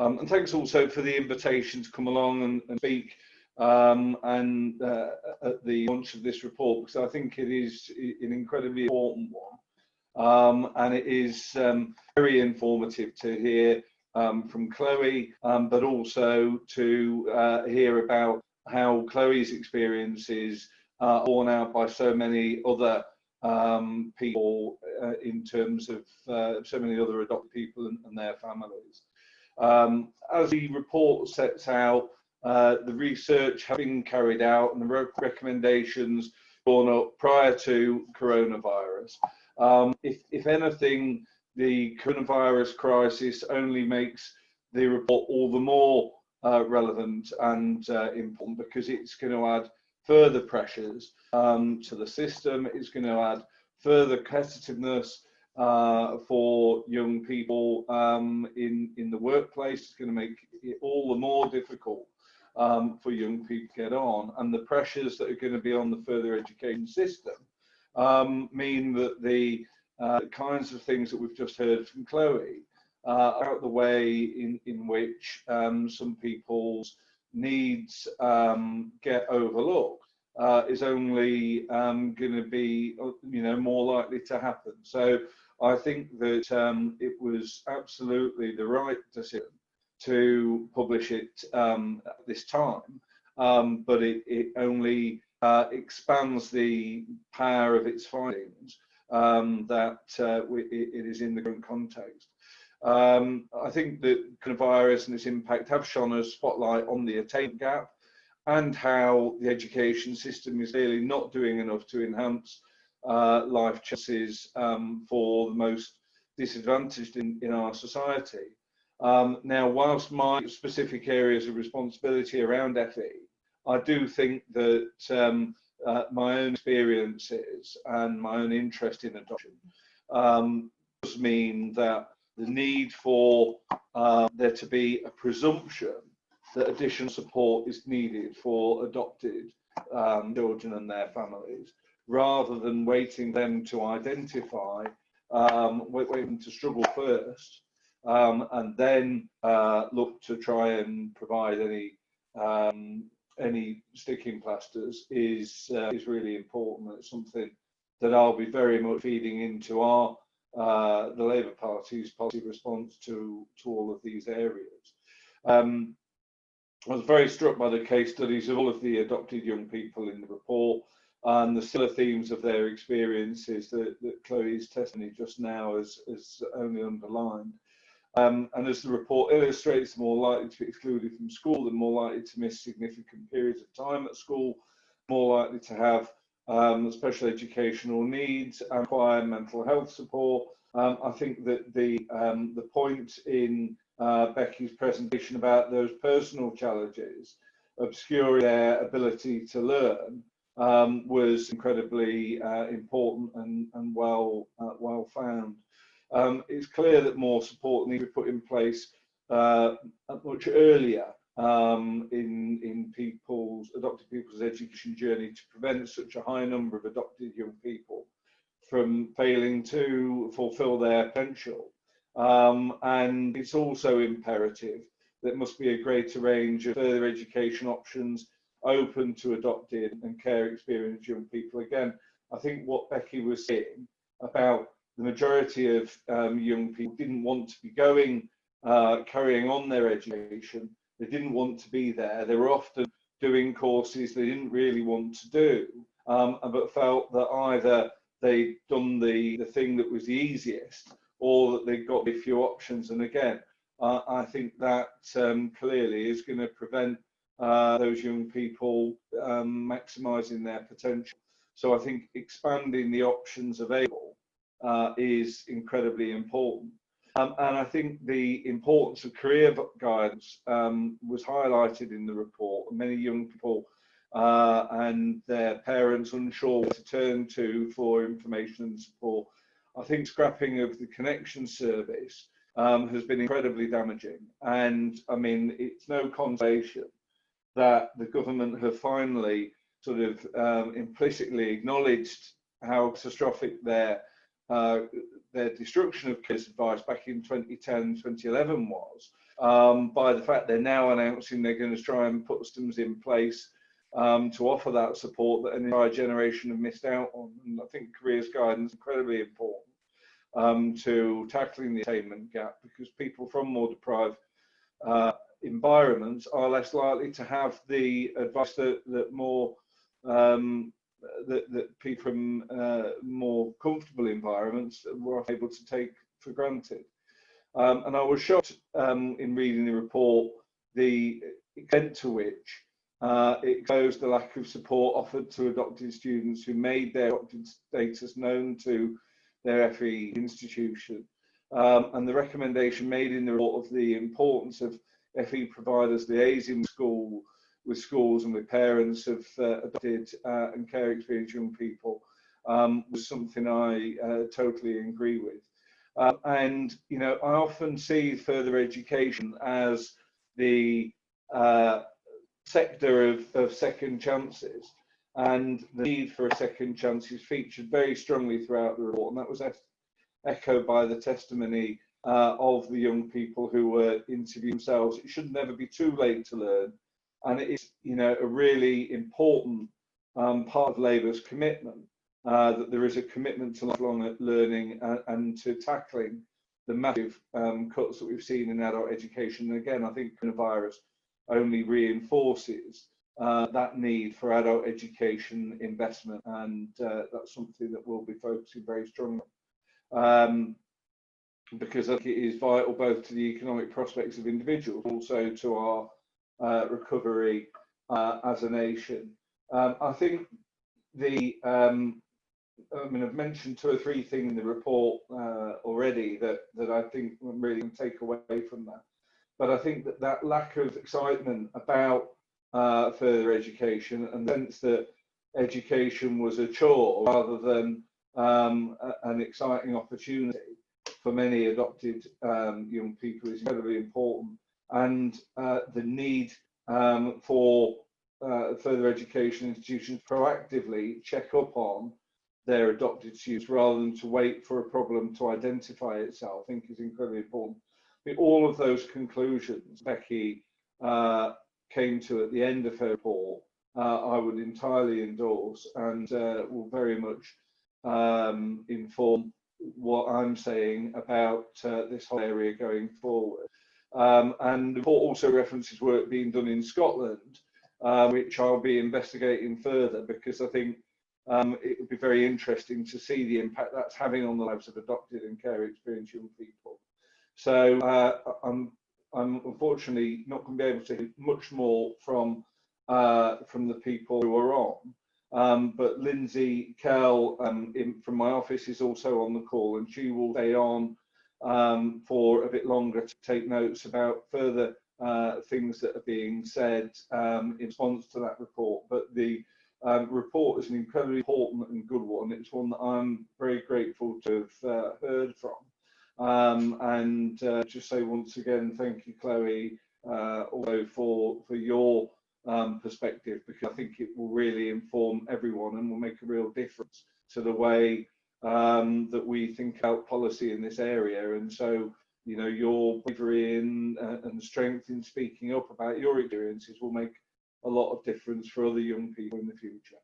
And thanks also for the invitation to come along and speak at the launch of this report, because I think it is an incredibly important one. And it is very informative to hear from Chloe, but also to hear about how Chloe's experiences are borne out by so many other people in terms of so many other adopted people and their families. As the report sets out, the research has been carried out and the recommendations drawn up prior to coronavirus. If anything, the coronavirus crisis only makes the report all the more relevant and important, because it's going to add further pressures to the system. It's going to add further competitiveness for young people in the workplace. It's going to make it all the more difficult for young people to get on, and the pressures that are going to be on the further education system mean that the kinds of things that we've just heard from Chloe out the way in which some people's needs get overlooked is only going to be, more likely to happen. So I think that it was absolutely the right decision to publish it at this time, but it only expands the power of its findings that it is in the current context. I think that coronavirus and its impact have shone a spotlight on the attainment gap and how the education system is clearly not doing enough to enhance life chances for the most disadvantaged in our society. Now, whilst my specific areas of responsibility around FE, I do think that my own experiences and my own interest in adoption does mean that the need for there to be a presumption that additional support is needed for adopted children and their families, rather than waiting them to identify, waiting to struggle first, and then look to try and provide any sticking plasters is really important. It's something that I'll be very much feeding into the Labour Party's policy response to all of these areas. I was very struck by the case studies of all of the adopted young people in the report and the similar themes of their experiences that Chloe's testimony just now has only underlined. And as the report illustrates, the more likely to be excluded from school, the more likely to miss significant periods of time at school, more likely to have special educational needs and require mental health support. I think that the point in Becky's presentation about those personal challenges obscuring their ability to learn was incredibly important and well found. It's clear that more support needs to be put in place much earlier in adopted people's education journey to prevent such a high number of adopted young people from failing to fulfil their potential. And it's also imperative that there must be a greater range of further education options open to adopted and care experienced young people. Again, I think what Becky was saying about the majority of young people didn't want to be carrying on their education. They didn't want to be there. They were often doing courses they didn't really want to do, but felt that either they'd done the thing that was the easiest, or that they've got a few options. And again, I think that clearly is going to prevent those young people maximising their potential. So I think expanding the options available is incredibly important. And I think the importance of career guidance was highlighted in the report. Many young people and their parents unsure where to turn to for information and support. I think scrapping of the connection service has been incredibly damaging. And I mean, it's no consolation that the government have finally sort of implicitly acknowledged how catastrophic their destruction of careers advice back in 2010, 2011 was, by the fact they're now announcing they're going to try and put systems in place to offer that support that an entire generation have missed out on. And I think careers guidance is incredibly important to tackling the attainment gap, because people from more deprived environments are less likely to have the advice that more that people from more comfortable environments were able to take for granted. And I was shocked in reading the report the extent to which it exposed the lack of support offered to adopted students who made their adopted status known to their FE institution, and the recommendation made in the report of the importance of FE providers liaising with schools and with parents of adopted and care experienced young people was something I totally agree with. And you know, I often see further education as the sector of second chances, and the need for a second chance is featured very strongly throughout the report, and that was echoed by the testimony of the young people who were interviewed themselves. It should never be too late to learn, and it is, you know, a really important part of Labour's commitment, that there is a commitment to lifelong learning and to tackling the massive cuts that we've seen in adult education. And again, I think coronavirus only reinforces that need for adult education investment, and that's something that we'll be focusing very strongly on, because I think it is vital both to the economic prospects of individuals, also to our recovery as a nation. I think I mean, I've mentioned 2 or 3 things in the report already that I think I'm really going to take away from that. But I think that lack of excitement about further education, and the sense that education was a chore rather than an exciting opportunity for many adopted young people, is incredibly important. And the need for further education institutions proactively check up on their adopted students rather than to wait for a problem to identify itself, I think is incredibly important. But all of those conclusions Becky came to at the end of her report, I would entirely endorse, and will very much inform what I'm saying about this whole area going forward. And the report also references work being done in Scotland, which I'll be investigating further, because I think it would be very interesting to see the impact that's having on the lives of adopted and care experienced young people. So I'm unfortunately not going to be able to hear much more from the people who are on, but Lindsay Kell from my office is also on the call, and she will stay on for a bit longer to take notes about further things that are being said in response to that report. But the report is an incredibly important and good one. It's one that I'm very grateful to have heard from. And just say once again, thank you, Chloe, also for your perspective, because I think it will really inform everyone and will make a real difference to the way that we think about policy in this area. And so, you know, your bravery and strength in speaking up about your experiences will make a lot of difference for other young people in the future.